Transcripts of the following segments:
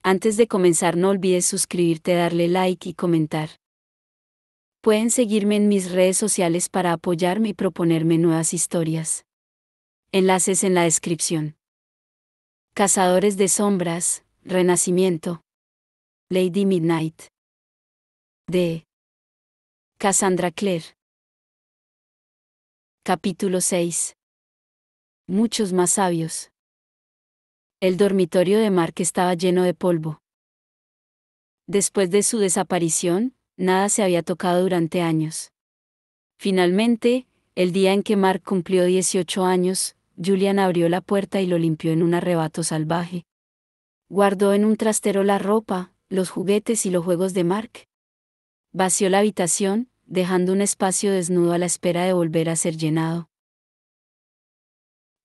Antes de comenzar no olvides suscribirte, darle like y comentar. Pueden seguirme en mis redes sociales para apoyarme y proponerme nuevas historias. Enlaces en la descripción. Cazadores de sombras, Renacimiento. Lady Midnight. De Cassandra Clare. Capítulo 6. Muchos más sabios. El dormitorio de Mark estaba lleno de polvo. Después de su desaparición, nada se había tocado durante años. Finalmente, el día en que Mark cumplió 18 años, Julian abrió la puerta y lo limpió en un arrebato salvaje. Guardó en un trastero la ropa, los juguetes y los juegos de Mark. Vació la habitación, dejando un espacio desnudo a la espera de volver a ser llenado.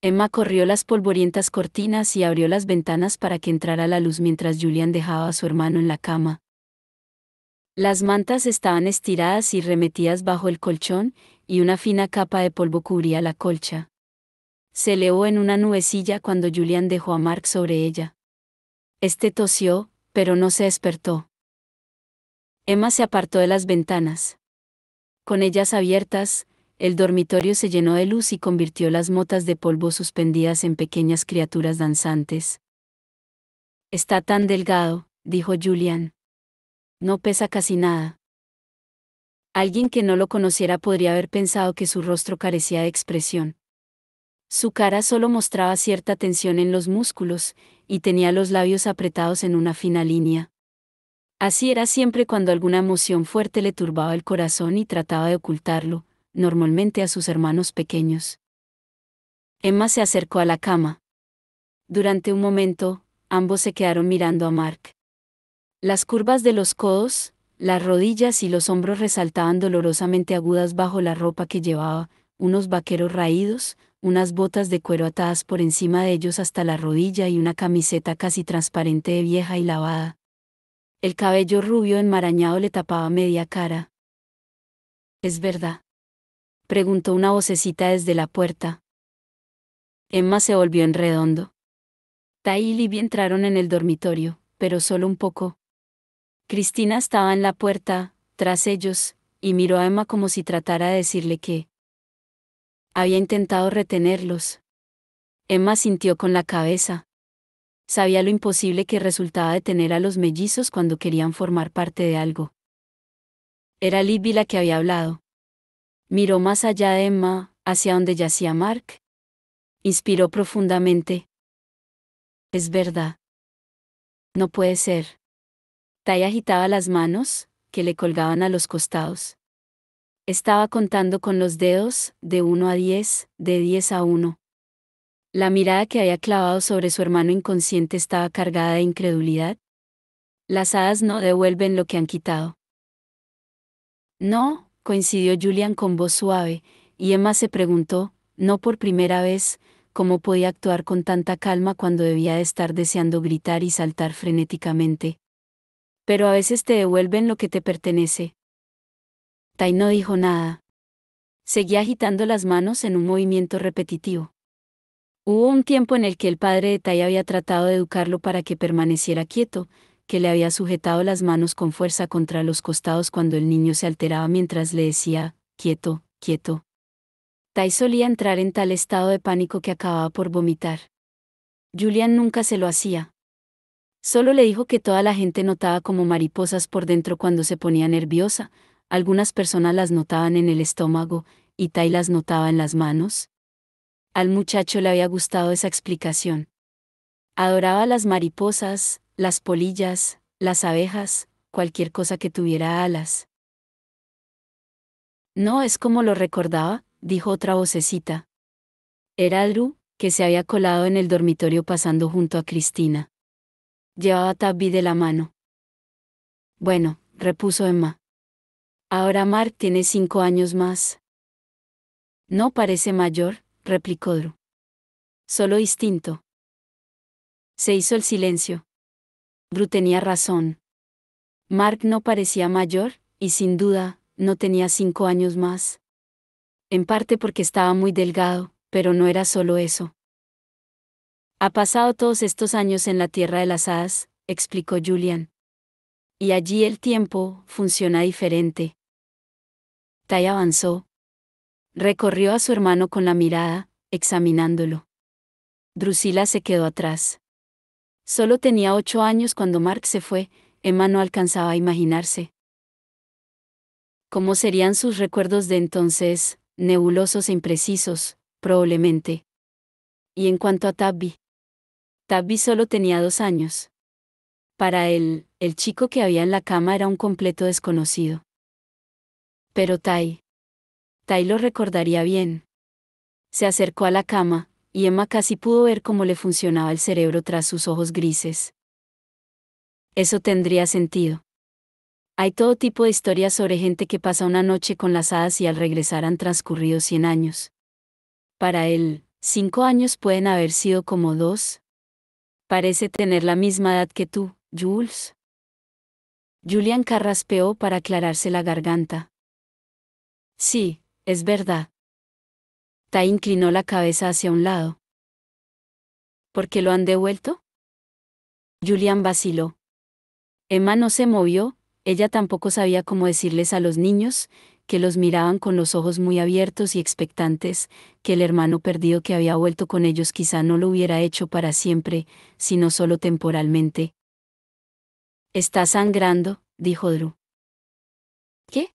Emma corrió las polvorientas cortinas y abrió las ventanas para que entrara la luz mientras Julian dejaba a su hermano en la cama. Las mantas estaban estiradas y remetidas bajo el colchón, y una fina capa de polvo cubría la colcha. Se elevó en una nubecilla cuando Julian dejó a Mark sobre ella. Este tosió, pero no se despertó. Emma se apartó de las ventanas. Con ellas abiertas, el dormitorio se llenó de luz y convirtió las motas de polvo suspendidas en pequeñas criaturas danzantes. Está tan delgado, dijo Julian. No pesa casi nada. Alguien que no lo conociera podría haber pensado que su rostro carecía de expresión. Su cara solo mostraba cierta tensión en los músculos, y tenía los labios apretados en una fina línea. Así era siempre cuando alguna emoción fuerte le turbaba el corazón y trataba de ocultarlo, normalmente a sus hermanos pequeños. Emma se acercó a la cama. Durante un momento, ambos se quedaron mirando a Mark. Las curvas de los codos, las rodillas y los hombros resaltaban dolorosamente agudas bajo la ropa que llevaba, unos vaqueros raídos, unas botas de cuero atadas por encima de ellos hasta la rodilla y una camiseta casi transparente de vieja y lavada. El cabello rubio enmarañado le tapaba media cara. ¿Es verdad?, preguntó una vocecita desde la puerta. Emma se volvió en redondo. Ty y Libby entraron en el dormitorio, pero solo un poco. Cristina estaba en la puerta, tras ellos, y miró a Emma como si tratara de decirle que había intentado retenerlos. Emma sintió con la cabeza. Sabía lo imposible que resultaba detener a los mellizos cuando querían formar parte de algo. Era Libby la que había hablado. Miró más allá de Emma, hacia donde yacía Mark. Inspiró profundamente. Es verdad. No puede ser. Ty agitaba las manos, que le colgaban a los costados. Estaba contando con los dedos, de 1 a 10, de 10 a 1. La mirada que había clavado sobre su hermano inconsciente estaba cargada de incredulidad. Las hadas no devuelven lo que han quitado. No, coincidió Julian con voz suave, y Emma se preguntó, no por primera vez, cómo podía actuar con tanta calma cuando debía de estar deseando gritar y saltar frenéticamente. Pero a veces te devuelven lo que te pertenece. Ty no dijo nada. Seguía agitando las manos en un movimiento repetitivo. Hubo un tiempo en el que el padre de Ty había tratado de educarlo para que permaneciera quieto, que le había sujetado las manos con fuerza contra los costados cuando el niño se alteraba mientras le decía, quieto, quieto. Ty solía entrar en tal estado de pánico que acababa por vomitar. Julian nunca se lo hacía. Solo le dijo que toda la gente notaba como mariposas por dentro cuando se ponía nerviosa, algunas personas las notaban en el estómago, y Ty las notaba en las manos. Al muchacho le había gustado esa explicación. Adoraba las mariposas, las polillas, las abejas, cualquier cosa que tuviera alas. No es como lo recordaba, dijo otra vocecita. Era Drew, que se había colado en el dormitorio pasando junto a Cristina. Llevaba a Tabby de la mano. Bueno, repuso Emma. Ahora Mark tiene 5 años más. No parece mayor, replicó Drew. Solo distinto. Se hizo el silencio. Drew tenía razón. Mark no parecía mayor, y sin duda, no tenía 5 años más. En parte porque estaba muy delgado, pero no era solo eso. Ha pasado todos estos años en la tierra de las hadas, explicó Julian. Y allí el tiempo funciona diferente. Tai avanzó. Recorrió a su hermano con la mirada, examinándolo. Drusila se quedó atrás. Solo tenía 8 años cuando Mark se fue. Emma no alcanzaba a imaginarse. ¿Cómo serían sus recuerdos de entonces? Nebulosos e imprecisos, probablemente. Y en cuanto a Tabby. Tabby solo tenía 2 años. Para él, el chico que había en la cama era un completo desconocido. Pero Tai lo recordaría bien. Se acercó a la cama, y Emma casi pudo ver cómo le funcionaba el cerebro tras sus ojos grises. Eso tendría sentido. Hay todo tipo de historias sobre gente que pasa una noche con las hadas y al regresar han transcurrido 100 años. Para él, 5 años pueden haber sido como 2. Parece tener la misma edad que tú, Jules. Julian carraspeó para aclararse la garganta. Sí, es verdad. Tai inclinó la cabeza hacia un lado. ¿Por qué lo han devuelto? Julian vaciló. Emma no se movió, ella tampoco sabía cómo decirles a los niños, que los miraban con los ojos muy abiertos y expectantes, que el hermano perdido que había vuelto con ellos quizá no lo hubiera hecho para siempre, sino solo temporalmente. Está sangrando, dijo Drew. ¿Qué?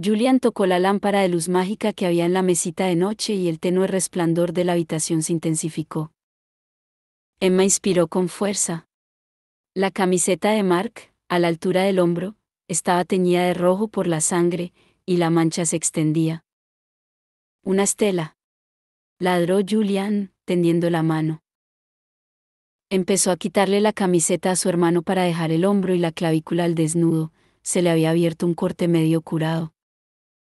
Julian tocó la lámpara de luz mágica que había en la mesita de noche y el tenue resplandor de la habitación se intensificó. Emma inspiró con fuerza. La camiseta de Mark, a la altura del hombro, estaba teñida de rojo por la sangre, y la mancha se extendía. Una estela. Ladró Julian, tendiendo la mano. Empezó a quitarle la camiseta a su hermano para dejar el hombro y la clavícula al desnudo, se le había abierto un corte medio curado.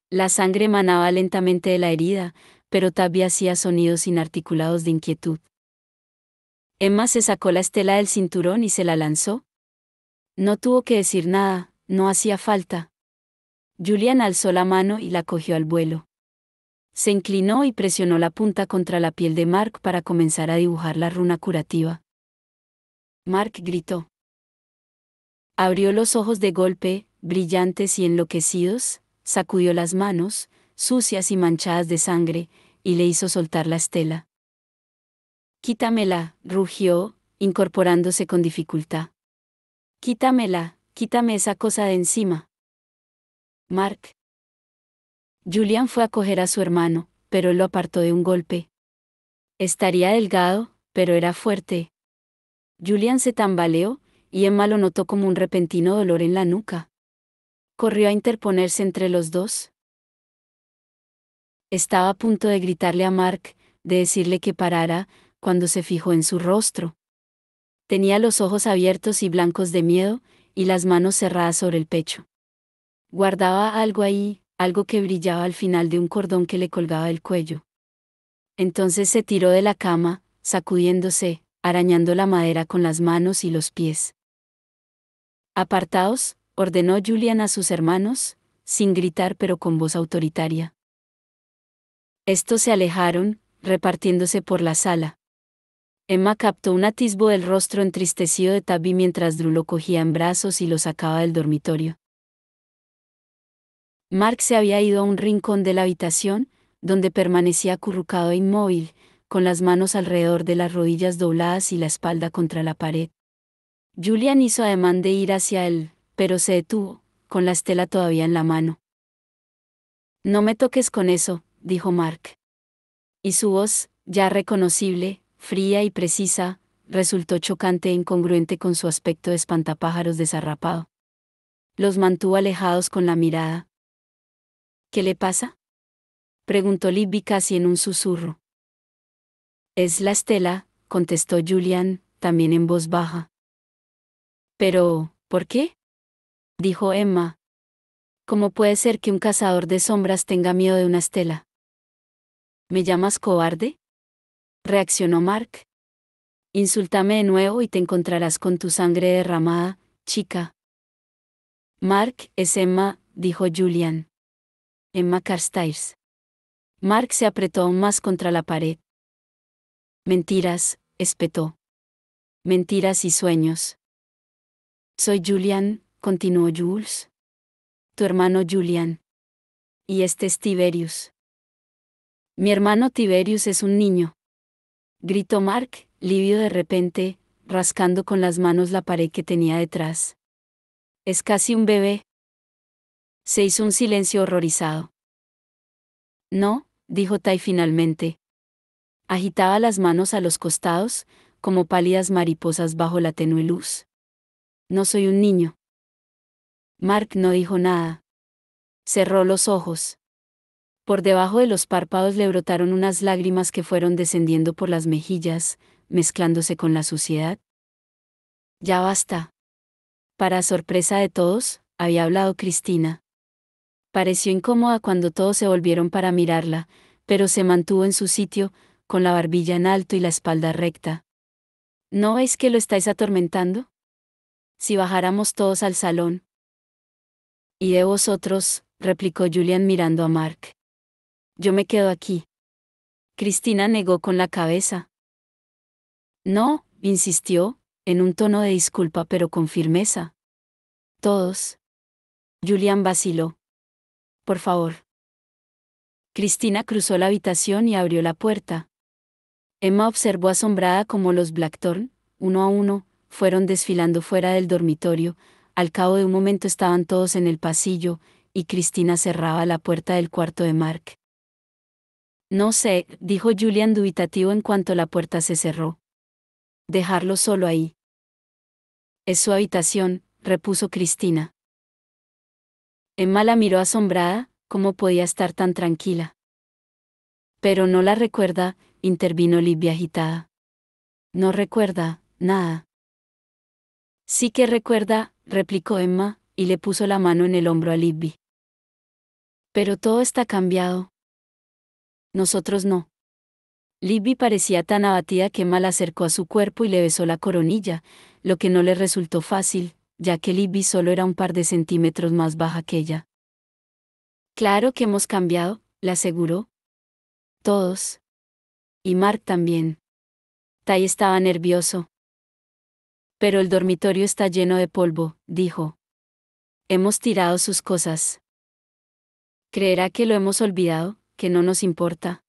La sangre emanaba lentamente de la herida, pero Tabby hacía sonidos inarticulados de inquietud. Emma se sacó la estela del cinturón y se la lanzó. No tuvo que decir nada, no hacía falta. Julian alzó la mano y la cogió al vuelo. Se inclinó y presionó la punta contra la piel de Mark para comenzar a dibujar la runa curativa. Mark gritó. Abrió los ojos de golpe, brillantes y enloquecidos, sacudió las manos, sucias y manchadas de sangre, y le hizo soltar la estela. Quítamela, rugió, incorporándose con dificultad. Quítamela, quítame esa cosa de encima. Mark. Julian fue a coger a su hermano, pero él lo apartó de un golpe. Estaría delgado, pero era fuerte. Julian se tambaleó, y Emma lo notó como un repentino dolor en la nuca. Corrió a interponerse entre los dos. Estaba a punto de gritarle a Mark, de decirle que parara, cuando se fijó en su rostro. Tenía los ojos abiertos y blancos de miedo, y las manos cerradas sobre el pecho. Guardaba algo ahí, algo que brillaba al final de un cordón que le colgaba del cuello. Entonces se tiró de la cama, sacudiéndose, arañando la madera con las manos y los pies. Apartaos, ordenó Julian a sus hermanos, sin gritar pero con voz autoritaria. Estos se alejaron, repartiéndose por la sala. Emma captó un atisbo del rostro entristecido de Tabby mientras Drew lo cogía en brazos y lo sacaba del dormitorio. Mark se había ido a un rincón de la habitación, donde permanecía acurrucado e inmóvil, con las manos alrededor de las rodillas dobladas y la espalda contra la pared. Julian hizo ademán de ir hacia él, pero se detuvo, con la estela todavía en la mano. No me toques con eso, dijo Mark. Y su voz, ya reconocible, fría y precisa, resultó chocante e incongruente con su aspecto de espantapájaros desarrapado. Los mantuvo alejados con la mirada. ¿Qué le pasa?, preguntó Libby casi en un susurro. Es la estela, contestó Julian, también en voz baja. Pero, ¿por qué?, dijo Emma. ¿Cómo puede ser que un cazador de sombras tenga miedo de una estela? ¿Me llamas cobarde?, reaccionó Mark. Insúltame de nuevo y te encontrarás con tu sangre derramada, chica. Mark, es Emma, dijo Julian. Emma Carstairs. Mark se apretó aún más contra la pared. Mentiras, espetó. Mentiras y sueños. Soy Julian, continuó Jules. Tu hermano Julian. Y este es Tiberius. Mi hermano Tiberius es un niño. Gritó Mark, lívido de repente, rascando con las manos la pared que tenía detrás. Es casi un bebé. Se hizo un silencio horrorizado. No, dijo Tai finalmente. Agitaba las manos a los costados, como pálidas mariposas bajo la tenue luz. No soy un niño. Mark no dijo nada. Cerró los ojos. Por debajo de los párpados le brotaron unas lágrimas que fueron descendiendo por las mejillas, mezclándose con la suciedad. Ya basta. Para sorpresa de todos, había hablado Cristina. Pareció incómoda cuando todos se volvieron para mirarla, pero se mantuvo en su sitio, con la barbilla en alto y la espalda recta. ¿No veis que lo estáis atormentando? Si bajáramos todos al salón. ¿Y de vosotros?, replicó Julian mirando a Mark. Yo me quedo aquí. Cristina negó con la cabeza. No, insistió, en un tono de disculpa pero con firmeza. Todos. Julian vaciló. Por favor. Cristina cruzó la habitación y abrió la puerta. Emma observó asombrada cómo los Blackthorn, uno a uno, fueron desfilando fuera del dormitorio. Al cabo de un momento estaban todos en el pasillo, y Cristina cerraba la puerta del cuarto de Mark. No sé, dijo Julian dubitativo en cuanto la puerta se cerró. Dejarlo solo ahí. Es su habitación, repuso Cristina. Emma la miró asombrada, ¿cómo podía estar tan tranquila? Pero no la recuerda, intervino Libby agitada. No recuerda, nada. Sí que recuerda, replicó Emma, y le puso la mano en el hombro a Libby. Pero todo está cambiado. Nosotros no. Libby parecía tan abatida que Emma la acercó a su cuerpo y le besó la coronilla, lo que no le resultó fácil, ya que Libby solo era un par de centímetros más baja que ella. Claro que hemos cambiado, le aseguró. Todos. Y Mark también. Tai estaba nervioso. Pero el dormitorio está lleno de polvo, dijo. Hemos tirado sus cosas. ¿Creerá que lo hemos olvidado, que no nos importa?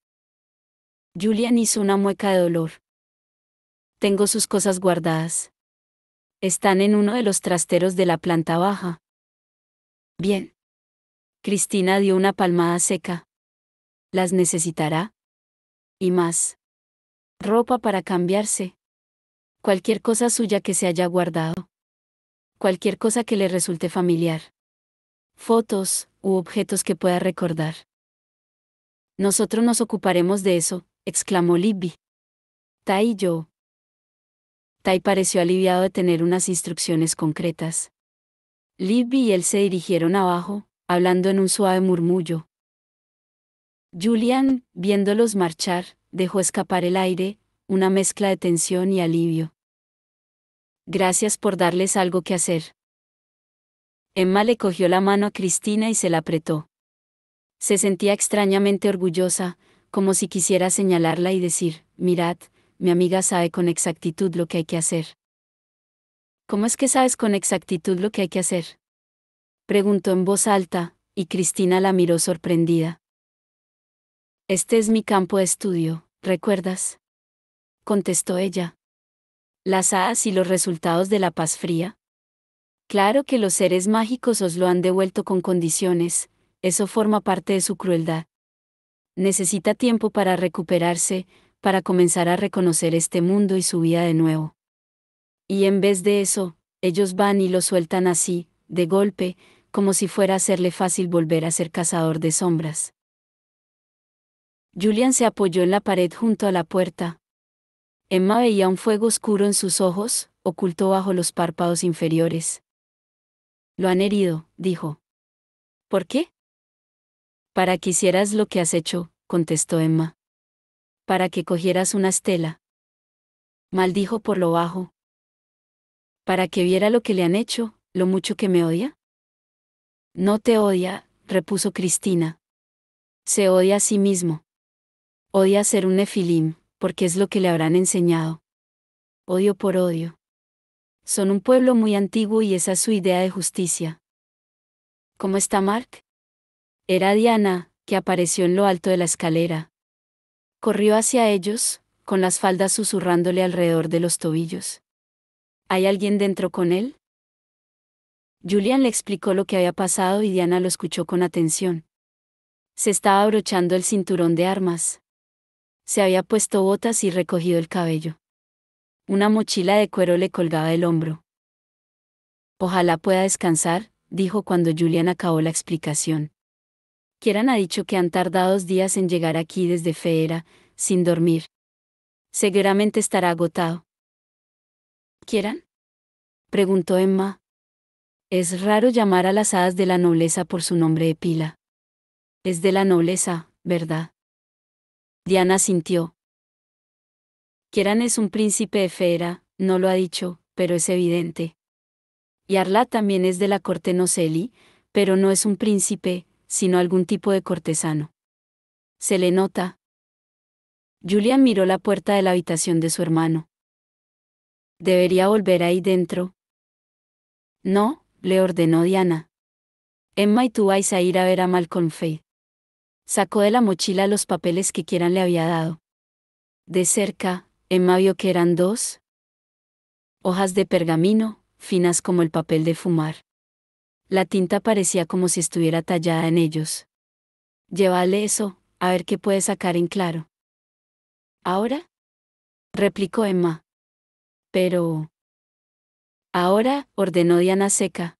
Julian hizo una mueca de dolor. Tengo sus cosas guardadas. Están en uno de los trasteros de la planta baja. Bien. Cristina dio una palmada seca. ¿Las necesitará? Y más. Ropa para cambiarse. Cualquier cosa suya que se haya guardado. Cualquier cosa que le resulte familiar. Fotos, u objetos que pueda recordar. Nosotros nos ocuparemos de eso, exclamó Libby. Tai y yo. Tai pareció aliviado de tener unas instrucciones concretas. Libby y él se dirigieron abajo, hablando en un suave murmullo. Julian, viéndolos marchar, dejó escapar el aire, una mezcla de tensión y alivio. Gracias por darles algo que hacer. Emma le cogió la mano a Cristina y se la apretó. Se sentía extrañamente orgullosa, como si quisiera señalarla y decir, mirad, mi amiga sabe con exactitud lo que hay que hacer. ¿Cómo es que sabes con exactitud lo que hay que hacer?, preguntó en voz alta, y Cristina la miró sorprendida. Este es mi campo de estudio, ¿recuerdas?, contestó ella. Las hadas y los resultados de la paz fría. Claro que los seres mágicos os lo han devuelto con condiciones, eso forma parte de su crueldad. Necesita tiempo para recuperarse, para comenzar a reconocer este mundo y su vida de nuevo. Y en vez de eso, ellos van y lo sueltan así, de golpe, como si fuera a hacerle fácil volver a ser cazador de sombras. Julian se apoyó en la pared junto a la puerta. Emma veía un fuego oscuro en sus ojos, oculto bajo los párpados inferiores. Lo han herido, dijo. ¿Por qué? Para que hicieras lo que has hecho, contestó Emma. Para que cogieras una estela. Maldijo por lo bajo. Para que viera lo que le han hecho, lo mucho que me odia. No te odia, repuso Cristina. Se odia a sí mismo. Odia ser un nefilim, porque es lo que le habrán enseñado. Odio por odio. Son un pueblo muy antiguo y esa es su idea de justicia. ¿Cómo está Mark? Era Diana, que apareció en lo alto de la escalera. Corrió hacia ellos, con las faldas susurrándole alrededor de los tobillos. ¿Hay alguien dentro con él? Julian le explicó lo que había pasado y Diana lo escuchó con atención. Se estaba abrochando el cinturón de armas. Se había puesto botas y recogido el cabello. Una mochila de cuero le colgaba del hombro. Ojalá pueda descansar, dijo cuando Julian acabó la explicación. Kieran ha dicho que han tardado 2 días en llegar aquí desde Feera, sin dormir. Seguramente estará agotado. ¿Kieran? Preguntó Emma. Es raro llamar a las hadas de la nobleza por su nombre de pila. Es de la nobleza, ¿verdad? Diana sintió. Kieran es un príncipe de Feera, no lo ha dicho, pero es evidente. Y Arla también es de la corte Noseli, pero no es un príncipe, sino algún tipo de cortesano. Se le nota. Julian miró la puerta de la habitación de su hermano. ¿Debería volver ahí dentro? No, le ordenó Diana. Emma y tú vais a ir a ver a Malcolm Fay. Sacó de la mochila los papeles que Kieran le había dado. De cerca, Emma vio que eran 2 hojas de pergamino, finas como el papel de fumar. La tinta parecía como si estuviera tallada en ellos. Llévale eso, a ver qué puede sacar en claro. ¿Ahora? Replicó Emma. Pero... Ahora, ordenó Diana seca.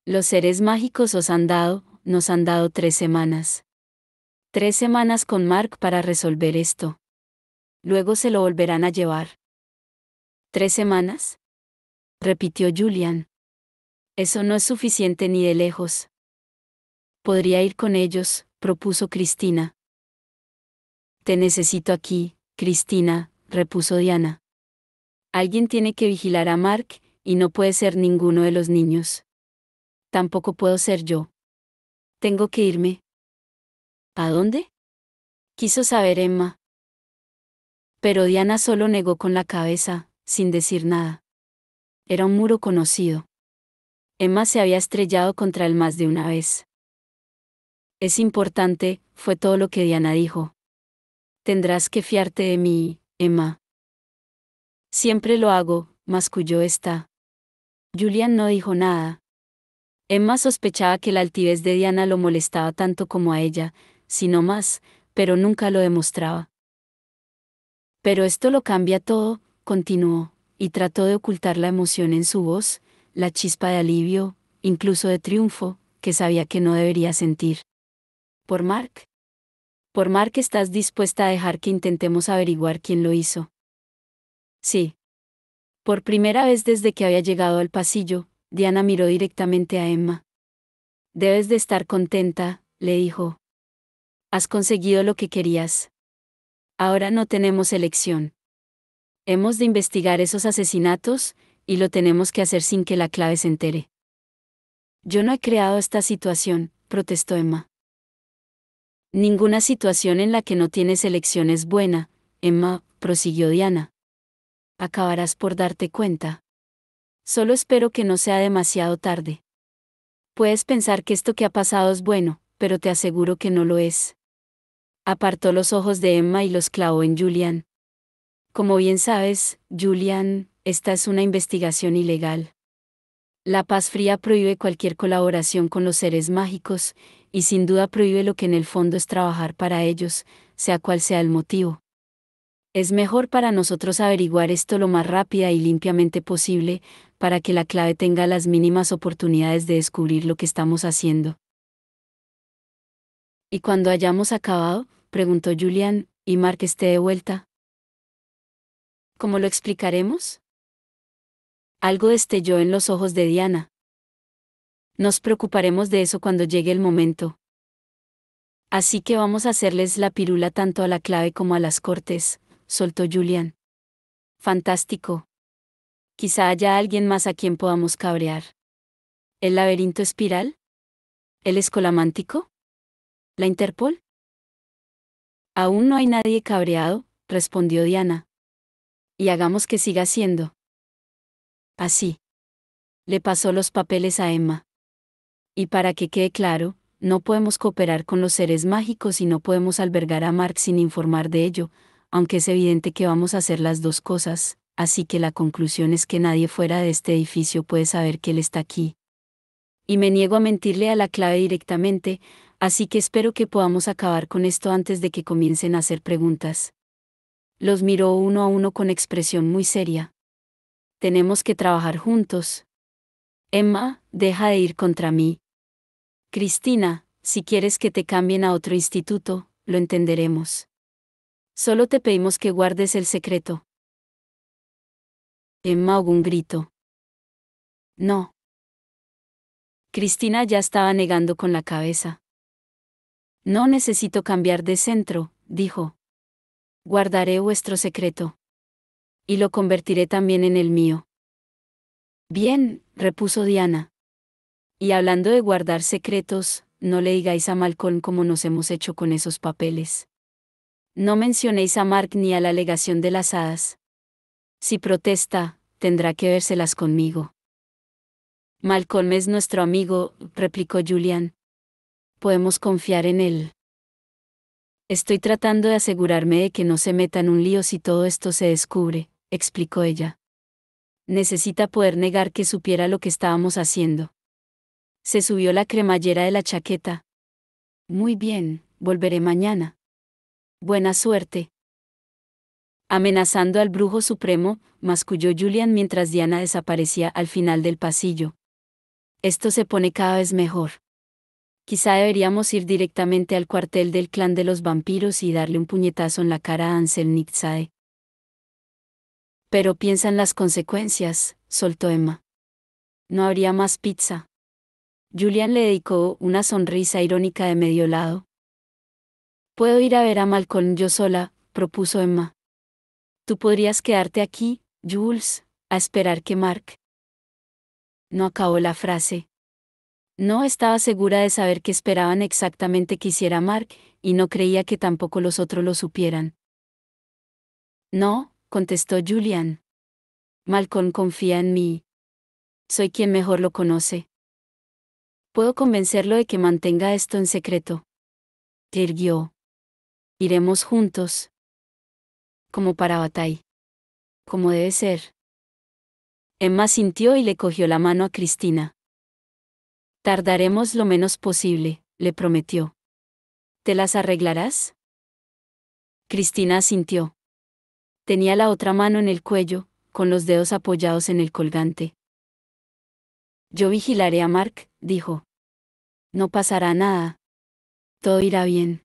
Los seres mágicos nos han dado 3 semanas. 3 semanas con Mark para resolver esto. Luego se lo volverán a llevar. ¿3 semanas? Repitió Julian. Eso no es suficiente ni de lejos. Podría ir con ellos, propuso Cristina. Te necesito aquí, Cristina, repuso Diana. Alguien tiene que vigilar a Mark, y no puede ser ninguno de los niños. Tampoco puedo ser yo. Tengo que irme. ¿A dónde? Quiso saber Emma. Pero Diana solo negó con la cabeza, sin decir nada. Era un muro conocido. Emma se había estrellado contra él más de una vez. Es importante, fue todo lo que Diana dijo. Tendrás que fiarte de mí, Emma. Siempre lo hago, masculló esta. Julian no dijo nada. Emma sospechaba que la altivez de Diana lo molestaba tanto como a ella, si no más, pero nunca lo demostraba. Pero esto lo cambia todo, continuó, y trató de ocultar la emoción en su voz, la chispa de alivio, incluso de triunfo, que sabía que no debería sentir. ¿Por Mark? ¿Por Mark estás dispuesta a dejar que intentemos averiguar quién lo hizo? Sí. Por primera vez desde que había llegado al pasillo, Diana miró directamente a Emma. Debes de estar contenta, le dijo. Has conseguido lo que querías. Ahora no tenemos elección. Hemos de investigar esos asesinatos, y lo tenemos que hacer sin que la clave se entere. Yo no he creado esta situación, protestó Emma. Ninguna situación en la que no tienes elección es buena, Emma, prosiguió Diana. Acabarás por darte cuenta. Solo espero que no sea demasiado tarde. Puedes pensar que esto que ha pasado es bueno, pero te aseguro que no lo es. Apartó los ojos de Emma y los clavó en Julian. Como bien sabes, Julian, esta es una investigación ilegal. La paz fría prohíbe cualquier colaboración con los seres mágicos, y sin duda prohíbe lo que en el fondo es trabajar para ellos, sea cual sea el motivo. Es mejor para nosotros averiguar esto lo más rápida y limpiamente posible, para que la clave tenga las mínimas oportunidades de descubrir lo que estamos haciendo. ¿Y cuando hayamos acabado? Preguntó Julian, ¿y Mark esté de vuelta? ¿Cómo lo explicaremos? Algo destelló en los ojos de Diana. Nos preocuparemos de eso cuando llegue el momento. Así que vamos a hacerles la pirula tanto a la clave como a las cortes, soltó Julian. Fantástico. Quizá haya alguien más a quien podamos cabrear. ¿El laberinto espiral? ¿El escolamántico? ¿La Interpol? Aún no hay nadie cabreado, respondió Diana. Y hagamos que siga siendo. Así. Le pasó los papeles a Emma. Y para que quede claro, no podemos cooperar con los seres mágicos y no podemos albergar a Mark sin informar de ello, aunque es evidente que vamos a hacer las dos cosas, así que la conclusión es que nadie fuera de este edificio puede saber que él está aquí. Y me niego a mentirle a la clave directamente, así que espero que podamos acabar con esto antes de que comiencen a hacer preguntas. Los miró uno a uno con expresión muy seria. Tenemos que trabajar juntos. Emma, deja de ir contra mí. Cristina, si quieres que te cambien a otro instituto, lo entenderemos. Solo te pedimos que guardes el secreto. Emma ahogó un grito. No. Cristina ya estaba negando con la cabeza. No necesito cambiar de centro, dijo. Guardaré vuestro secreto. Y lo convertiré también en el mío. Bien, repuso Diana. Y hablando de guardar secretos, no le digáis a Malcolm cómo nos hemos hecho con esos papeles. No mencionéis a Mark ni a la alegación de las hadas. Si protesta, tendrá que vérselas conmigo. Malcolm es nuestro amigo, replicó Julian. Podemos confiar en él. Estoy tratando de asegurarme de que no se meta en un lío si todo esto se descubre, explicó ella. Necesita poder negar que supiera lo que estábamos haciendo. Se subió la cremallera de la chaqueta. Muy bien, volveré mañana. Buena suerte. Amenazando al brujo supremo, masculló Julian mientras Diana desaparecía al final del pasillo. Esto se pone cada vez mejor. Quizá deberíamos ir directamente al cuartel del clan de los vampiros y darle un puñetazo en la cara a Ansel Nixae. Pero piensa en las consecuencias, soltó Emma. No habría más pizza. Julian le dedicó una sonrisa irónica de medio lado. Puedo ir a ver a Malcolm yo sola, propuso Emma. Tú podrías quedarte aquí, Jules, a esperar que Mark. No acabó la frase. No estaba segura de saber qué esperaban exactamente que hiciera Mark, y no creía que tampoco los otros lo supieran. No, contestó Julian. Malcolm confía en mí. Soy quien mejor lo conoce. Puedo convencerlo de que mantenga esto en secreto. Te irguió. Iremos juntos. Como para Bataille. Como debe ser. Emma sintió y le cogió la mano a Cristina. Tardaremos lo menos posible, le prometió. ¿Te las arreglarás? Cristina asintió. Tenía la otra mano en el cuello, con los dedos apoyados en el colgante. Yo vigilaré a Mark, dijo. No pasará nada. Todo irá bien.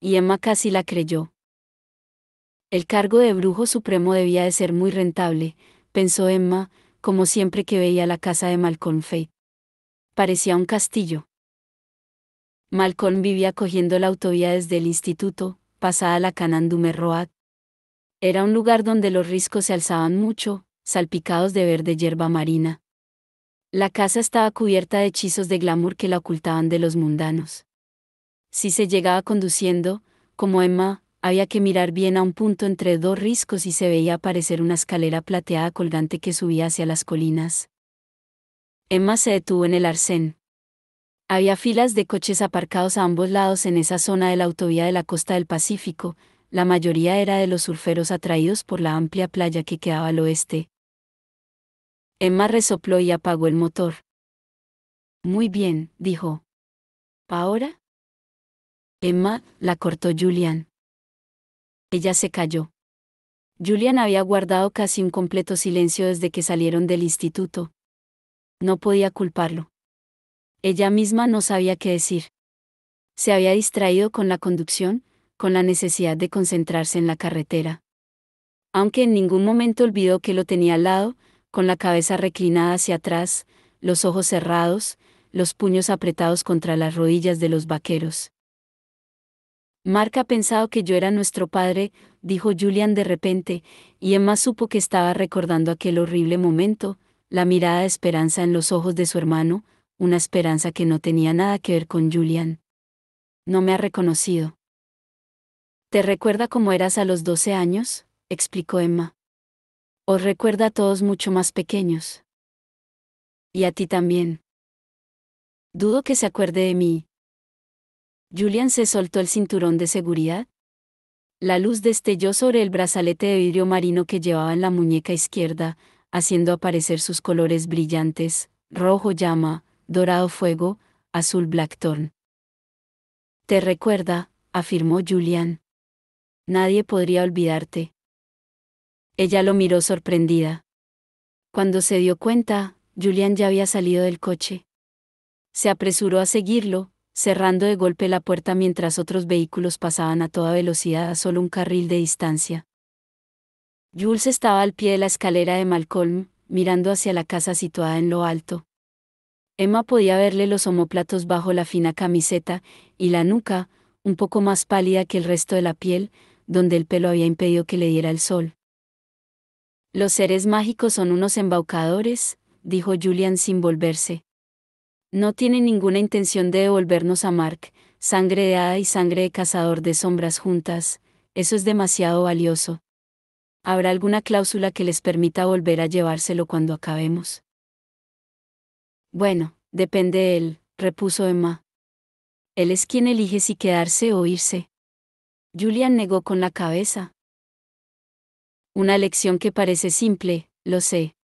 Y Emma casi la creyó. El cargo de brujo supremo debía de ser muy rentable, pensó Emma, como siempre que veía la casa de Malcolm Fate. Parecía un castillo. Malcolm vivía cogiendo la autovía desde el instituto, pasada la Canandume Road. Era un lugar donde los riscos se alzaban mucho, salpicados de verde hierba marina. La casa estaba cubierta de hechizos de glamour que la ocultaban de los mundanos. Si se llegaba conduciendo, como Emma, había que mirar bien a un punto entre dos riscos y se veía aparecer una escalera plateada colgante que subía hacia las colinas. Emma se detuvo en el arcén. Había filas de coches aparcados a ambos lados en esa zona de la autovía de la costa del Pacífico, la mayoría era de los surferos atraídos por la amplia playa que quedaba al oeste. Emma resopló y apagó el motor. Muy bien, dijo. ¿Ahora? Emma, la cortó Julian. Ella se calló. Julian había guardado casi un completo silencio desde que salieron del instituto. No podía culparlo. Ella misma no sabía qué decir. Se había distraído con la conducción, con la necesidad de concentrarse en la carretera. Aunque en ningún momento olvidó que lo tenía al lado, con la cabeza reclinada hacia atrás, los ojos cerrados, los puños apretados contra las rodillas de los vaqueros. Mark ha pensado que yo era nuestro padre, dijo Julian de repente, y Emma supo que estaba recordando aquel horrible momento, la mirada de esperanza en los ojos de su hermano, una esperanza que no tenía nada que ver con Julian. No me ha reconocido. ¿Te recuerda cómo eras a los 12 años? Explicó Emma. Os recuerda a todos mucho más pequeños. Y a ti también. Dudo que se acuerde de mí. Julian se soltó el cinturón de seguridad. La luz destelló sobre el brazalete de vidrio marino que llevaba en la muñeca izquierda, haciendo aparecer sus colores brillantes: rojo llama, dorado fuego, azul blackthorn. Te recuerda, afirmó Julian. Nadie podría olvidarte. Ella lo miró sorprendida. Cuando se dio cuenta, Julian ya había salido del coche. Se apresuró a seguirlo, cerrando de golpe la puerta mientras otros vehículos pasaban a toda velocidad a solo un carril de distancia. Jules estaba al pie de la escalera de Malcolm, mirando hacia la casa situada en lo alto. Emma podía verle los omóplatos bajo la fina camiseta, y la nuca, un poco más pálida que el resto de la piel, donde el pelo había impedido que le diera el sol. Los seres mágicos son unos embaucadores, dijo Julian sin volverse. No tienen ninguna intención de devolvernos a Mark, sangre de hada y sangre de cazador de sombras juntas, eso es demasiado valioso. ¿Habrá alguna cláusula que les permita volver a llevárselo cuando acabemos? Bueno, depende de él, repuso Emma. Él es quien elige si quedarse o irse. Julian negó con la cabeza. Una elección que parece simple, lo sé.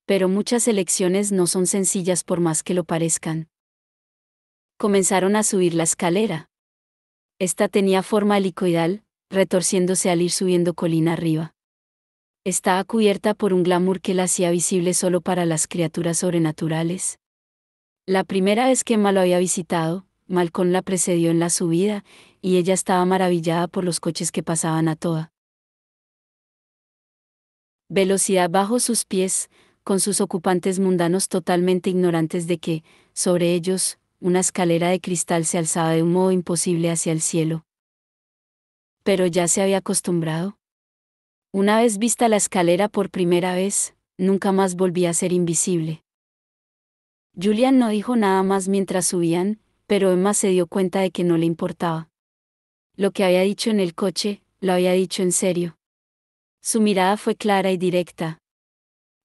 Pero muchas elecciones no son sencillas por más que lo parezcan. Comenzaron a subir la escalera. Esta tenía forma helicoidal, retorciéndose al ir subiendo colina arriba. Estaba cubierta por un glamour que la hacía visible solo para las criaturas sobrenaturales. La primera vez que Emma lo había visitado, Malcolm la precedió en la subida, y ella estaba maravillada por los coches que pasaban a toda velocidad bajo sus pies, con sus ocupantes mundanos totalmente ignorantes de que, sobre ellos, una escalera de cristal se alzaba de un modo imposible hacia el cielo. Pero ya se había acostumbrado. Una vez vista la escalera por primera vez, nunca más volvía a ser invisible. Julian no dijo nada más mientras subían, pero Emma se dio cuenta de que no le importaba. Lo que había dicho en el coche, lo había dicho en serio. Su mirada fue clara y directa.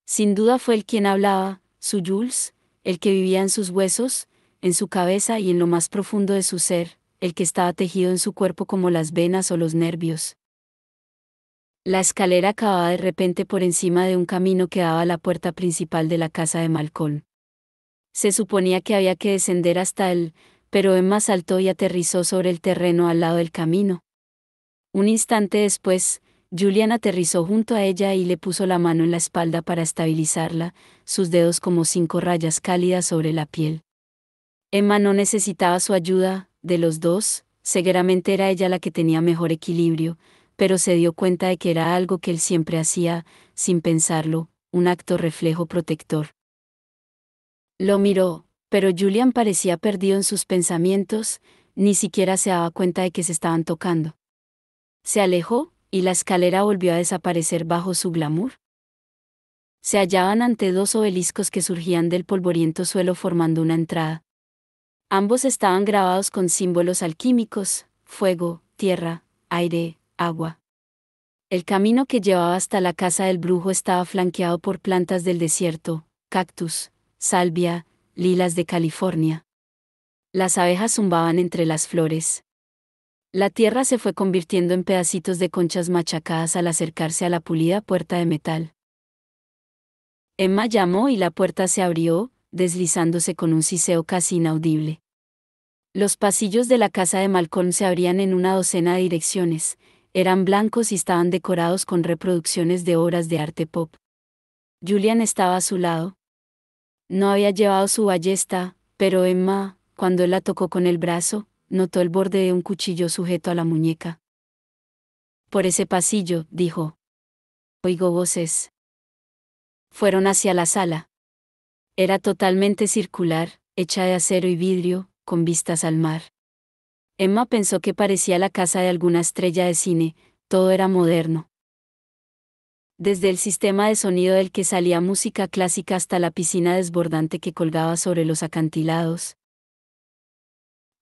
Sin duda fue él quien hablaba, su Jules, el que vivía en sus huesos, en su cabeza y en lo más profundo de su ser, el que estaba tejido en su cuerpo como las venas o los nervios. La escalera acababa de repente por encima de un camino que daba a la puerta principal de la casa de Malcolm. Se suponía que había que descender hasta él, pero Emma saltó y aterrizó sobre el terreno al lado del camino. Un instante después, Julian aterrizó junto a ella y le puso la mano en la espalda para estabilizarla, sus dedos como 5 rayas cálidas sobre la piel. Emma no necesitaba su ayuda, de los dos, seguramente era ella la que tenía mejor equilibrio, pero se dio cuenta de que era algo que él siempre hacía, sin pensarlo, un acto reflejo protector. Lo miró, pero Julian parecía perdido en sus pensamientos, ni siquiera se daba cuenta de que se estaban tocando. Se alejó, y la escalera volvió a desaparecer bajo su glamour. Se hallaban ante 2 obeliscos que surgían del polvoriento suelo formando una entrada. Ambos estaban grabados con símbolos alquímicos: fuego, tierra, aire, agua. El camino que llevaba hasta la casa del brujo estaba flanqueado por plantas del desierto, cactus, salvia, lilas de California. Las abejas zumbaban entre las flores. La tierra se fue convirtiendo en pedacitos de conchas machacadas al acercarse a la pulida puerta de metal. Emma llamó y la puerta se abrió, deslizándose con un siseo casi inaudible. Los pasillos de la casa de Malcolm se abrían en una docena de direcciones, eran blancos y estaban decorados con reproducciones de obras de arte pop. Julian estaba a su lado. No había llevado su ballesta, pero Emma, cuando él la tocó con el brazo, notó el borde de un cuchillo sujeto a la muñeca. Por ese pasillo, dijo. Oigo voces. Fueron hacia la sala. Era totalmente circular, hecha de acero y vidrio, con vistas al mar. Emma pensó que parecía la casa de alguna estrella de cine, todo era moderno. Desde el sistema de sonido del que salía música clásica hasta la piscina desbordante que colgaba sobre los acantilados.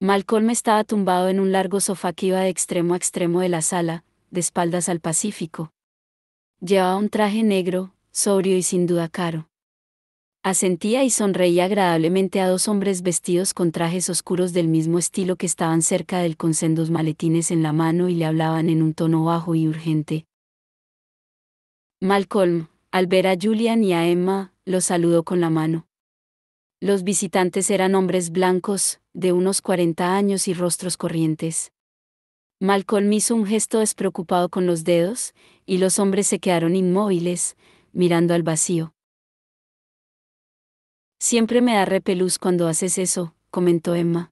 Malcolm estaba tumbado en un largo sofá que iba de extremo a extremo de la sala, de espaldas al Pacífico. Llevaba un traje negro, sobrio y sin duda caro. Asentía y sonreía agradablemente a dos hombres vestidos con trajes oscuros del mismo estilo que estaban cerca de él con sendos maletines en la mano y le hablaban en un tono bajo y urgente. Malcolm, al ver a Julian y a Emma, los saludó con la mano. Los visitantes eran hombres blancos, de unos 40 años y rostros corrientes. Malcolm hizo un gesto despreocupado con los dedos, y los hombres se quedaron inmóviles, mirando al vacío. Siempre me da repelús cuando haces eso, comentó Emma.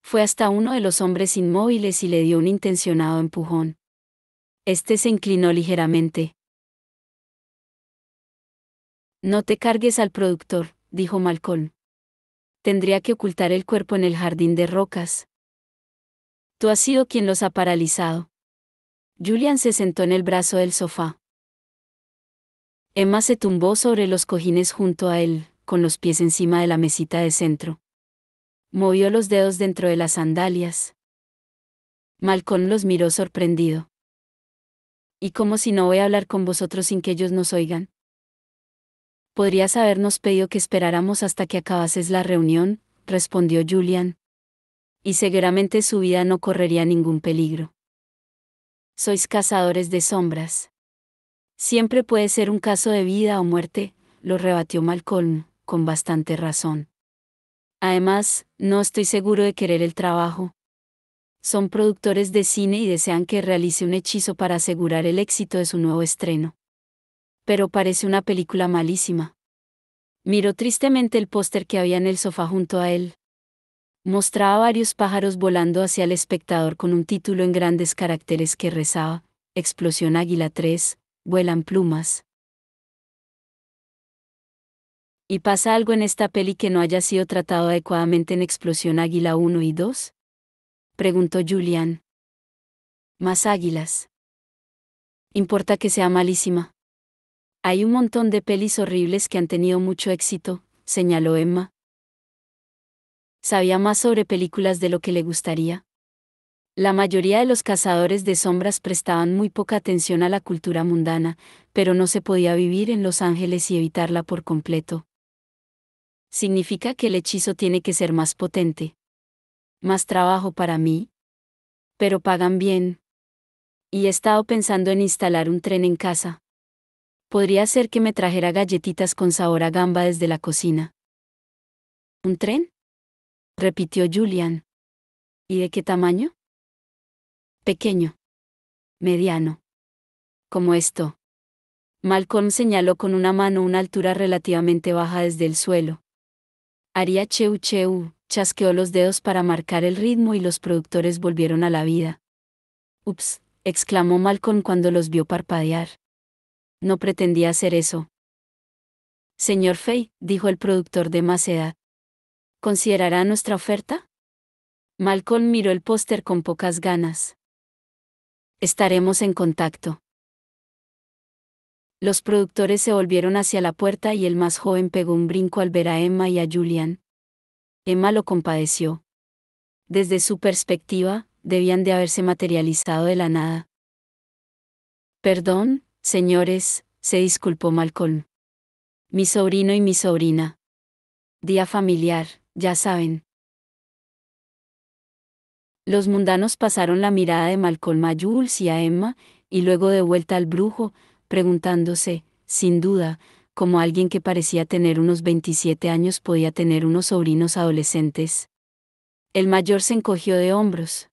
Fue hasta uno de los hombres inmóviles y le dio un intencionado empujón. Este se inclinó ligeramente. No te cargues al productor, dijo Malcolm. Tendría que ocultar el cuerpo en el jardín de rocas. Tú has sido quien los ha paralizado. Julian se sentó en el brazo del sofá. Emma se tumbó sobre los cojines junto a él, con los pies encima de la mesita de centro. Movió los dedos dentro de las sandalias. Malcolm los miró sorprendido. ¿Y cómo si no voy a hablar con vosotros sin que ellos nos oigan? Podrías habernos pedido que esperáramos hasta que acabases la reunión, respondió Julian. Y seguramente su vida no correría ningún peligro. Sois cazadores de sombras. Siempre puede ser un caso de vida o muerte, lo rebatió Malcolm, con bastante razón. Además, no estoy seguro de querer el trabajo. Son productores de cine y desean que realice un hechizo para asegurar el éxito de su nuevo estreno. Pero parece una película malísima. Miró tristemente el póster que había en el sofá junto a él. Mostraba varios pájaros volando hacia el espectador con un título en grandes caracteres que rezaba: Explosión Águila 3, vuelan plumas. ¿Y pasa algo en esta peli que no haya sido tratado adecuadamente en Explosión Águila 1 y 2? Preguntó Julian. Más águilas. Importa que sea malísima. Hay un montón de pelis horribles que han tenido mucho éxito, señaló Emma. Sabía más sobre películas de lo que le gustaría. La mayoría de los cazadores de sombras prestaban muy poca atención a la cultura mundana, pero no se podía vivir en Los Ángeles y evitarla por completo. Significa que el hechizo tiene que ser más potente. Más trabajo para mí. Pero pagan bien. Y he estado pensando en instalar un tren en casa. Podría ser que me trajera galletitas con sabor a gamba desde la cocina. ¿Un tren?, repitió Julian. ¿Y de qué tamaño? Pequeño. Mediano. Como esto. Malcolm señaló con una mano una altura relativamente baja desde el suelo. Haría cheu cheu, chasqueó los dedos para marcar el ritmo y los productores volvieron a la vida. Ups, exclamó Malcolm cuando los vio parpadear. No pretendía hacer eso. Señor Fay, dijo el productor de más edad. ¿Considerará nuestra oferta? Malcolm miró el póster con pocas ganas. Estaremos en contacto. Los productores se volvieron hacia la puerta y el más joven pegó un brinco al ver a Emma y a Julian. Emma lo compadeció. Desde su perspectiva, debían de haberse materializado de la nada. Perdón, señores, se disculpó Malcolm. Mi sobrino y mi sobrina. Día familiar, ya saben. Los mundanos pasaron la mirada de Malcolm a Jules y a Emma, y luego de vuelta al brujo, preguntándose, sin duda, como alguien que parecía tener unos 27 años podía tener unos sobrinos adolescentes. El mayor se encogió de hombros.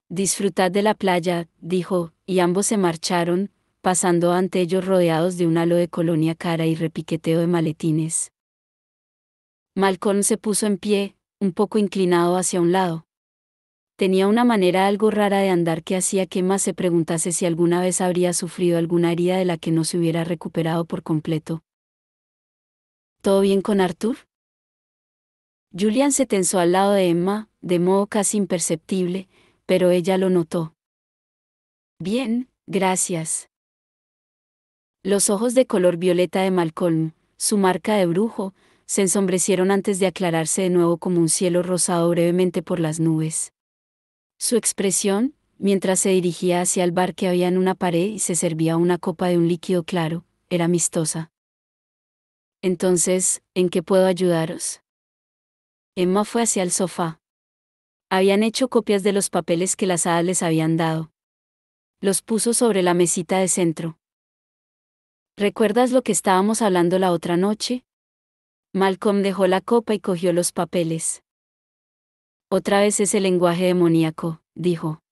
Disfrutad de la playa, dijo, y ambos se marcharon, pasando ante ellos rodeados de un halo de colonia cara y repiqueteo de maletines. Malcolm se puso en pie, un poco inclinado hacia un lado. Tenía una manera algo rara de andar que hacía que Emma se preguntase si alguna vez habría sufrido alguna herida de la que no se hubiera recuperado por completo. ¿Todo bien con Arthur? Julian se tensó al lado de Emma, de modo casi imperceptible, pero ella lo notó. Bien, gracias. Los ojos de color violeta de Malcolm, su marca de brujo, se ensombrecieron antes de aclararse de nuevo como un cielo rosado brevemente por las nubes. Su expresión, mientras se dirigía hacia el bar que había en una pared y se servía una copa de un líquido claro, era amistosa. Entonces, ¿en qué puedo ayudaros? Emma fue hacia el sofá. Habían hecho copias de los papeles que las hadas les habían dado. Los puso sobre la mesita de centro. ¿Recuerdas lo que estábamos hablando la otra noche? Malcolm dejó la copa y cogió los papeles. Otra vez ese lenguaje demoníaco, dijo.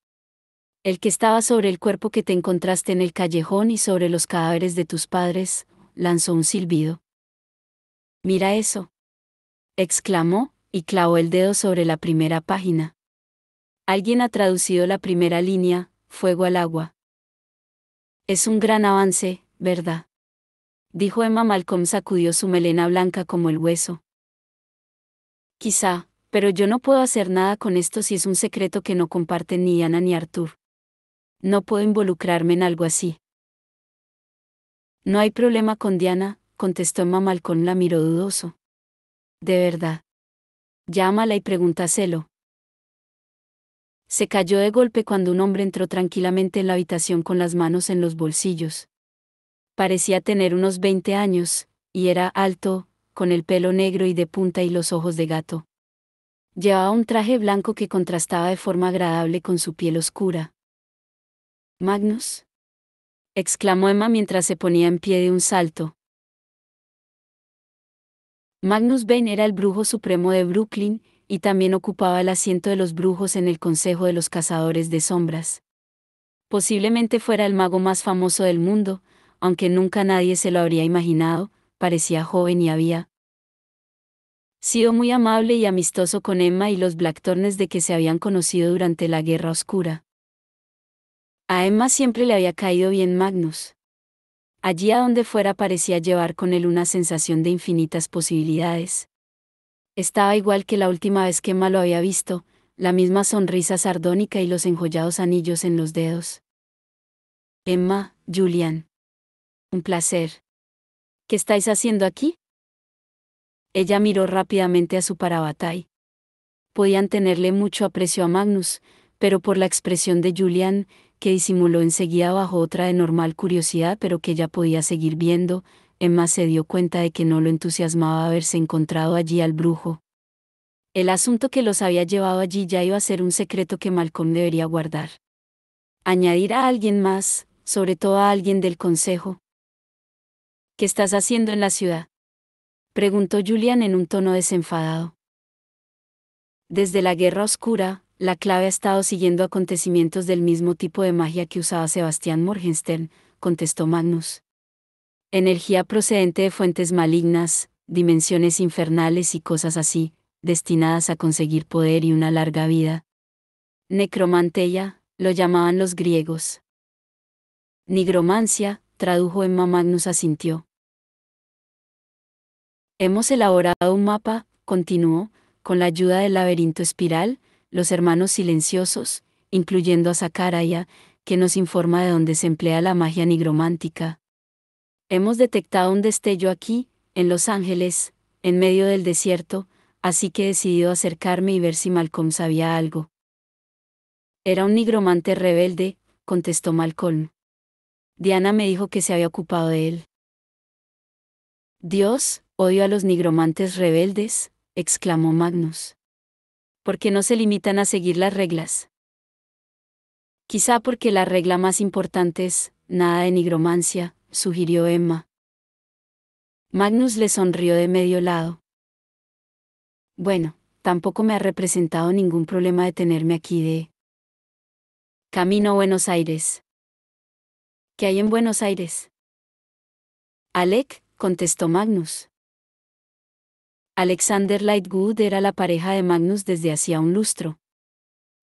El que estaba sobre el cuerpo que te encontraste en el callejón y sobre los cadáveres de tus padres, lanzó un silbido. Mira eso, exclamó, y clavó el dedo sobre la primera página. Alguien ha traducido la primera línea, fuego al agua. Es un gran avance, ¿verdad? Dijo Emma. Malcolm sacudió su melena blanca como el hueso. Quizá, pero yo no puedo hacer nada con esto si es un secreto que no comparten ni Ana ni Arthur. No puedo involucrarme en algo así. No hay problema con Diana, contestó Emma. Malcolm la miró dudoso. De verdad. Llámala y pregúntaselo. Se cayó de golpe cuando un hombre entró tranquilamente en la habitación con las manos en los bolsillos. Parecía tener unos 20 años, y era alto, con el pelo negro y de punta y los ojos de gato. Llevaba un traje blanco que contrastaba de forma agradable con su piel oscura. ¿Magnus?, exclamó Emma mientras se ponía en pie de un salto. Magnus Bane era el brujo supremo de Brooklyn, y también ocupaba el asiento de los brujos en el Consejo de los Cazadores de Sombras. Posiblemente fuera el mago más famoso del mundo, aunque nunca nadie se lo habría imaginado. Parecía joven y había sido muy amable y amistoso con Emma y los Blackthornes de que se habían conocido durante la Guerra Oscura. A Emma siempre le había caído bien Magnus. Allí a donde fuera parecía llevar con él una sensación de infinitas posibilidades. Estaba igual que la última vez que Emma lo había visto, la misma sonrisa sardónica y los enjollados anillos en los dedos. Emma, Julian. Un placer. ¿Qué estáis haciendo aquí? Ella miró rápidamente a su parabatay. Podían tenerle mucho aprecio a Magnus, pero por la expresión de Julian, que disimuló enseguida bajo otra de normal curiosidad pero que ella podía seguir viendo, Emma se dio cuenta de que no lo entusiasmaba haberse encontrado allí al brujo. El asunto que los había llevado allí ya iba a ser un secreto que Malcolm debería guardar. Añadir a alguien más, sobre todo a alguien del consejo. ¿Qué estás haciendo en la ciudad?, preguntó Julian en un tono desenfadado. Desde la Guerra Oscura, la clave ha estado siguiendo acontecimientos del mismo tipo de magia que usaba Sebastián Morgenstern, contestó Magnus. Energía procedente de fuentes malignas, dimensiones infernales y cosas así, destinadas a conseguir poder y una larga vida. Necromanteia, lo llamaban los griegos. Nigromancia, tradujo Emma. Magnus asintió. Hemos elaborado un mapa, continuó, con la ayuda del laberinto espiral, los hermanos silenciosos, incluyendo a Sakaraya, que nos informa de dónde se emplea la magia nigromántica. Hemos detectado un destello aquí, en Los Ángeles, en medio del desierto, así que he decidido acercarme y ver si Malcolm sabía algo. Era un nigromante rebelde, contestó Malcolm. Diana me dijo que se había ocupado de él. Dios, odio a los nigromantes rebeldes, exclamó Magnus. ¿Por qué no se limitan a seguir las reglas? Quizá porque la regla más importante es, nada de nigromancia, sugirió Emma. Magnus le sonrió de medio lado. Bueno, tampoco me ha representado ningún problema detenerme aquí de camino a Buenos Aires. ¿Qué hay en Buenos Aires? Alec, contestó Magnus. Alexander Lightwood era la pareja de Magnus desde hacía un lustro.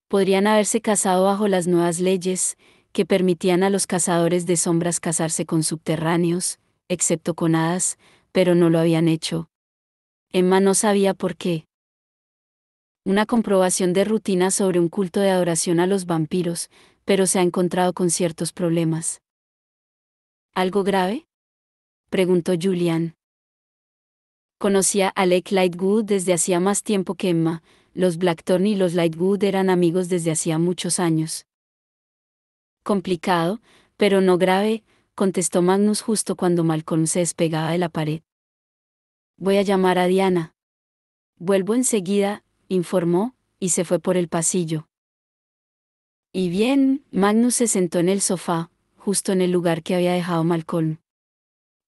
Podrían haberse casado bajo las nuevas leyes, que permitían a los cazadores de sombras casarse con subterráneos, excepto con hadas, pero no lo habían hecho. Emma no sabía por qué. Una comprobación de rutina sobre un culto de adoración a los vampiros, pero se ha encontrado con ciertos problemas. ¿Algo grave?, preguntó Julian. Conocía a Alec Lightwood desde hacía más tiempo que Emma. Los Blackthorne y los Lightwood eran amigos desde hacía muchos años. Complicado, pero no grave, contestó Magnus justo cuando Malcolm se despegaba de la pared. Voy a llamar a Diana. Vuelvo enseguida, informó, y se fue por el pasillo. Y bien, Magnus se sentó en el sofá, justo en el lugar que había dejado Malcolm.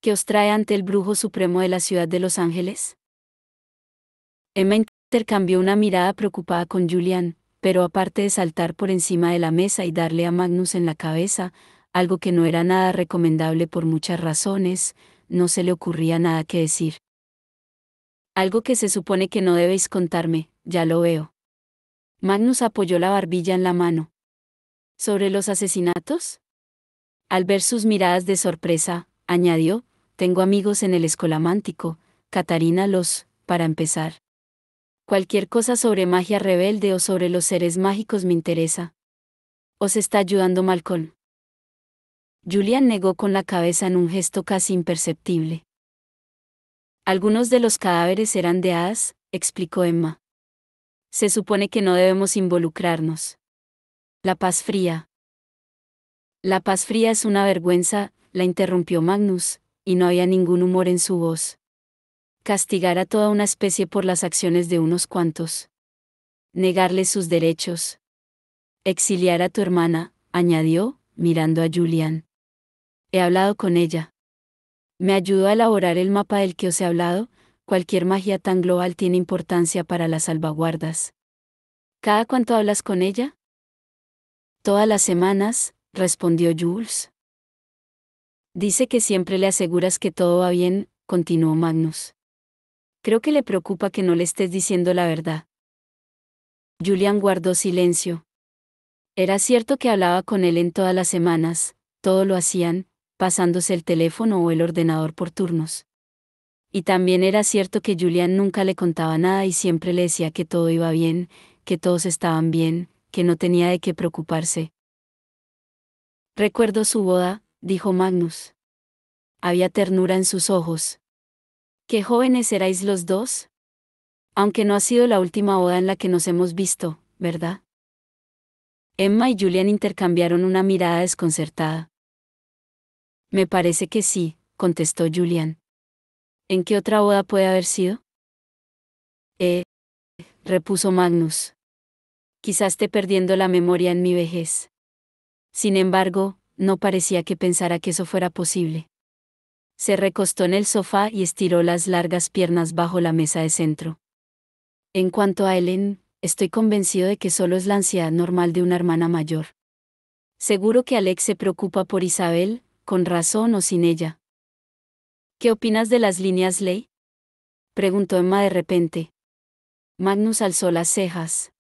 ¿Qué os trae ante el brujo supremo de la ciudad de Los Ángeles? Emma intercambió una mirada preocupada con Julian, pero aparte de saltar por encima de la mesa y darle a Magnus en la cabeza, algo que no era nada recomendable por muchas razones, no se le ocurría nada que decir. Algo que se supone que no debéis contarme, ya lo veo. Magnus apoyó la barbilla en la mano. ¿Sobre los asesinatos? Al ver sus miradas de sorpresa, añadió, tengo amigos en el escolamántico, Catarina para empezar. Cualquier cosa sobre magia rebelde o sobre los seres mágicos me interesa. ¿Os está ayudando Malcolm? Julian negó con la cabeza en un gesto casi imperceptible. Algunos de los cadáveres eran de hadas, explicó Emma. Se supone que no debemos involucrarnos. La paz fría. La paz fría es una vergüenza, la interrumpió Magnus, y no había ningún humor en su voz. Castigar a toda una especie por las acciones de unos cuantos. Negarles sus derechos. Exiliar a tu hermana, añadió, mirando a Julian. He hablado con ella. Me ayudó a elaborar el mapa del que os he hablado, cualquier magia tan global tiene importancia para las salvaguardas. ¿Cada cuánto hablas con ella? Todas las semanas, respondió Jules. Dice que siempre le aseguras que todo va bien, continuó Magnus. Creo que le preocupa que no le estés diciendo la verdad. Julian guardó silencio. Era cierto que hablaba con él en todas las semanas, todo lo hacían, pasándose el teléfono o el ordenador por turnos. Y también era cierto que Julian nunca le contaba nada y siempre le decía que todo iba bien, que todos estaban bien, que no tenía de qué preocuparse. Recuerdo su boda, dijo Magnus. Había ternura en sus ojos. ¿Qué jóvenes erais los dos? Aunque no ha sido la última boda en la que nos hemos visto, ¿verdad? Emma y Julian intercambiaron una mirada desconcertada. Me parece que sí, contestó Julian. ¿En qué otra boda puede haber sido? Repuso Magnus. Quizás esté perdiendo la memoria en mi vejez. Sin embargo, no parecía que pensara que eso fuera posible. Se recostó en el sofá y estiró las largas piernas bajo la mesa de centro. En cuanto a Ellen, estoy convencido de que solo es la ansiedad normal de una hermana mayor. Seguro que Alex se preocupa por Isabel, con razón o sin ella. ¿Qué opinas de las líneas Ley? Preguntó Emma de repente. Magnus alzó las cejas.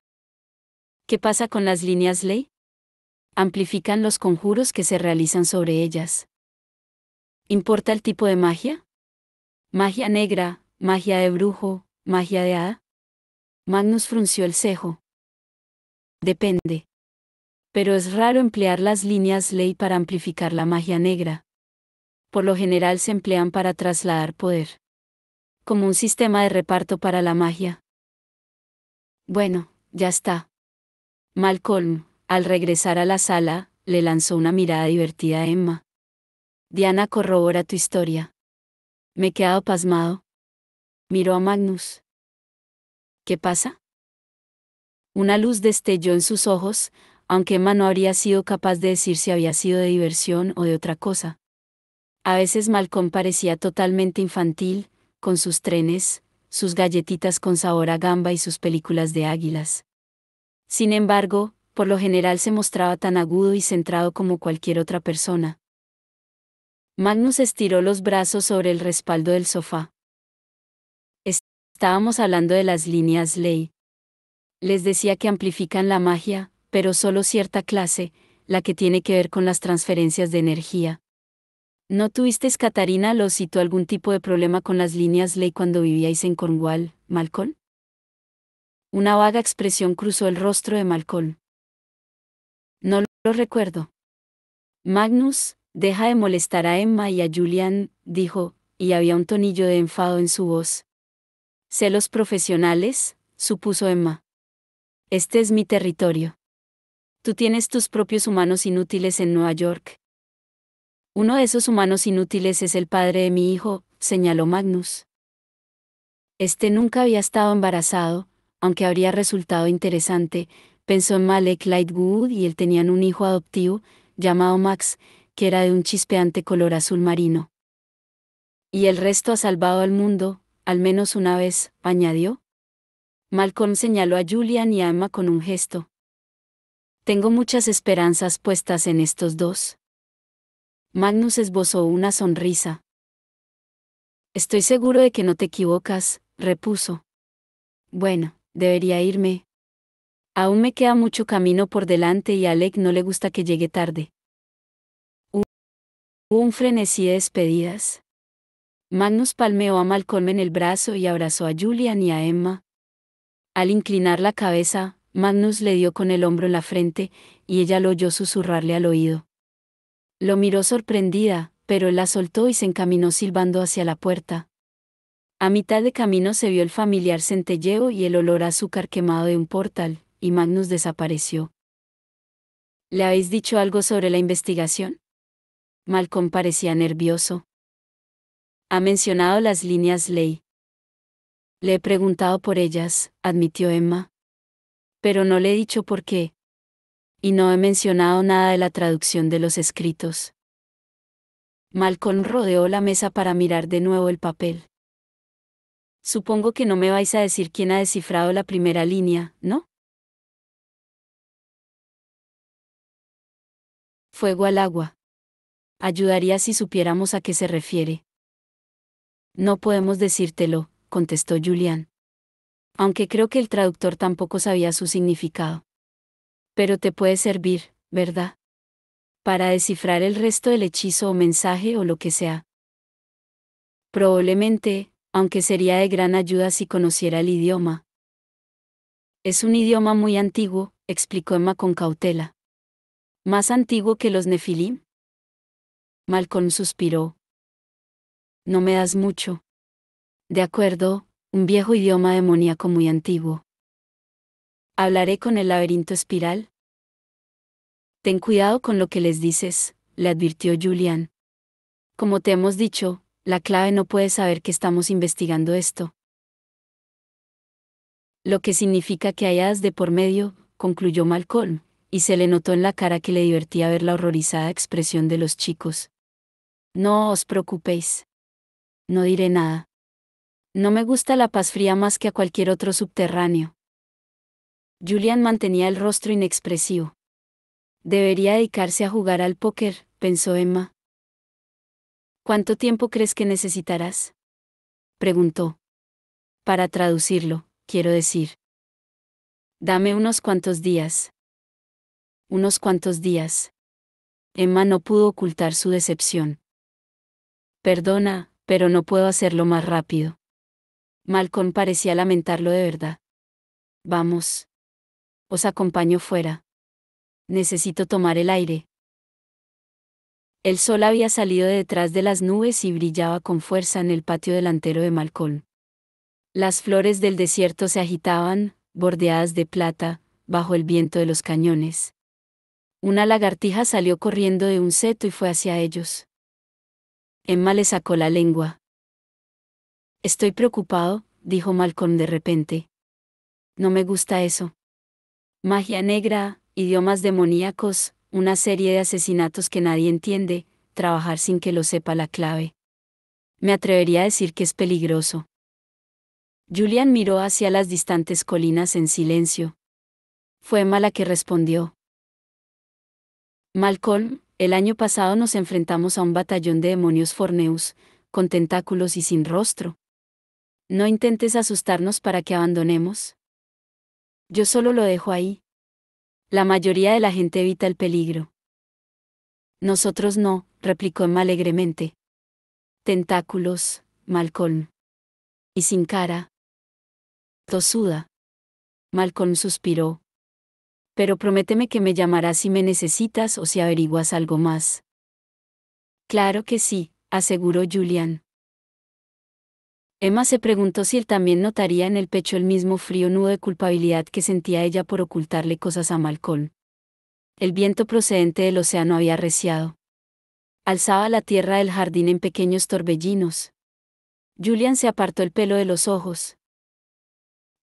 ¿Qué pasa con las líneas Ley? Amplifican los conjuros que se realizan sobre ellas. ¿Importa el tipo de magia? ¿Magia negra, magia de brujo, magia de hada? Magnus frunció el cejo. Depende. Pero es raro emplear las líneas Ley para amplificar la magia negra. Por lo general se emplean para trasladar poder. Como un sistema de reparto para la magia. Bueno, ya está. Malcolm, al regresar a la sala, le lanzó una mirada divertida a Emma. Diana corrobora tu historia. Me he quedado pasmado. Miró a Magnus. ¿Qué pasa? Una luz destelló en sus ojos, aunque Emma no habría sido capaz de decir si había sido de diversión o de otra cosa. A veces Malcolm parecía totalmente infantil, con sus trenes, sus galletitas con sabor a gamba y sus películas de águilas. Sin embargo, por lo general se mostraba tan agudo y centrado como cualquier otra persona. Magnus estiró los brazos sobre el respaldo del sofá. Estábamos hablando de las líneas Ley. Les decía que amplifican la magia, pero solo cierta clase, la que tiene que ver con las transferencias de energía. ¿No tuvisteis, Catarina, citó algún tipo de problema con las líneas Ley cuando vivíais en Cornwall, Malcolm? Una vaga expresión cruzó el rostro de Malcolm. No lo recuerdo. Magnus, deja de molestar a Emma y a Julian, dijo, y había un tonillo de enfado en su voz. Celos profesionales, supuso Emma. Este es mi territorio. Tú tienes tus propios humanos inútiles en Nueva York. Uno de esos humanos inútiles es el padre de mi hijo, señaló Magnus. Este nunca había estado embarazado, aunque habría resultado interesante, pensó en Malek Lightwood y él tenían un hijo adoptivo, llamado Max, que era de un chispeante color azul marino. Y el resto ha salvado al mundo, al menos una vez, añadió. Malcolm señaló a Julian y a Emma con un gesto. Tengo muchas esperanzas puestas en estos dos. Magnus esbozó una sonrisa. Estoy seguro de que no te equivocas, repuso. Bueno, debería irme. Aún me queda mucho camino por delante y a Alec no le gusta que llegue tarde. Hubo un frenesí de despedidas. Magnus palmeó a Malcolm en el brazo y abrazó a Julian y a Emma. Al inclinar la cabeza, Magnus le dio con el hombro en la frente, y ella lo oyó susurrarle al oído. Lo miró sorprendida, pero él la soltó y se encaminó silbando hacia la puerta. A mitad de camino se vio el familiar centelleo y el olor a azúcar quemado de un portal, y Magnus desapareció. ¿Le habéis dicho algo sobre la investigación? Malcolm parecía nervioso. Ha mencionado las líneas ley. Le he preguntado por ellas, admitió Emma. Pero no le he dicho por qué. Y no he mencionado nada de la traducción de los escritos. Malcolm rodeó la mesa para mirar de nuevo el papel. Supongo que no me vais a decir quién ha descifrado la primera línea, ¿no? Fuego al agua. Ayudaría si supiéramos a qué se refiere. No podemos decírtelo, contestó Julian. Aunque creo que el traductor tampoco sabía su significado. Pero te puede servir, ¿verdad? Para descifrar el resto del hechizo o mensaje o lo que sea. Probablemente, aunque sería de gran ayuda si conociera el idioma. Es un idioma muy antiguo, explicó Emma con cautela. ¿Más antiguo que los Nefilim? Malcolm suspiró. No me das mucho. De acuerdo, un viejo idioma demoníaco muy antiguo. ¿Hablaré con el laberinto espiral? Ten cuidado con lo que les dices, le advirtió Julian. Como te hemos dicho, la clave no puede saber que estamos investigando esto. Lo que significa que hay hadas de por medio, concluyó Malcolm, y se le notó en la cara que le divertía ver la horrorizada expresión de los chicos. No os preocupéis. No diré nada. No me gusta la paz fría más que a cualquier otro subterráneo. Julian mantenía el rostro inexpresivo. Debería dedicarse a jugar al póker, pensó Emma. ¿Cuánto tiempo crees que necesitarás? Preguntó. Para traducirlo, quiero decir. Dame unos cuantos días. Unos cuantos días. Emma no pudo ocultar su decepción. Perdona, pero no puedo hacerlo más rápido. Malcolm parecía lamentarlo de verdad. Vamos. Os acompaño fuera. Necesito tomar el aire. El sol había salido de detrás de las nubes y brillaba con fuerza en el patio delantero de Malcolm. Las flores del desierto se agitaban, bordeadas de plata, bajo el viento de los cañones. Una lagartija salió corriendo de un seto y fue hacia ellos. Emma le sacó la lengua. Estoy preocupado, dijo Malcolm de repente. No me gusta eso. Magia negra, idiomas demoníacos, una serie de asesinatos que nadie entiende, trabajar sin que lo sepa la clave. Me atrevería a decir que es peligroso. Julian miró hacia las distantes colinas en silencio. Fue Emma la que respondió. Malcolm, el año pasado nos enfrentamos a un batallón de demonios forneus, con tentáculos y sin rostro. No intentes asustarnos para que abandonemos. Yo solo lo dejo ahí. La mayoría de la gente evita el peligro. Nosotros no, replicó Emma alegremente. Tentáculos, Malcolm. Y sin cara. Tosuda. Malcolm suspiró. Pero prométeme que me llamarás si me necesitas o si averiguas algo más. Claro que sí, aseguró Julian. Emma se preguntó si él también notaría en el pecho el mismo frío nudo de culpabilidad que sentía ella por ocultarle cosas a Malcolm. El viento procedente del océano había arreciado. Alzaba la tierra del jardín en pequeños torbellinos. Julian se apartó el pelo de los ojos.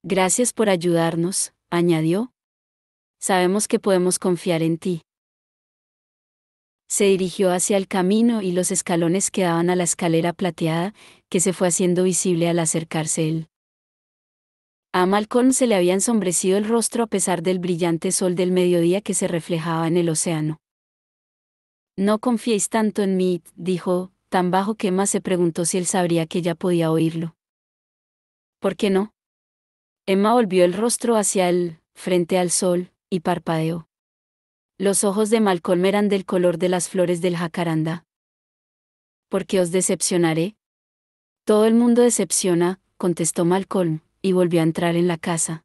Gracias por ayudarnos, añadió. Sabemos que podemos confiar en ti. Se dirigió hacia el camino y los escalones que daban a la escalera plateada, que se fue haciendo visible al acercarse él. A Malcolm se le había ensombrecido el rostro a pesar del brillante sol del mediodía que se reflejaba en el océano. No confiéis tanto en mí, dijo, tan bajo que Emma se preguntó si él sabría que ella podía oírlo. ¿Por qué no? Emma volvió el rostro hacia él, frente al sol, y parpadeó. Los ojos de Malcolm eran del color de las flores del jacaranda. ¿Por qué os decepcionaré? Todo el mundo decepciona, contestó Malcolm, y volvió a entrar en la casa.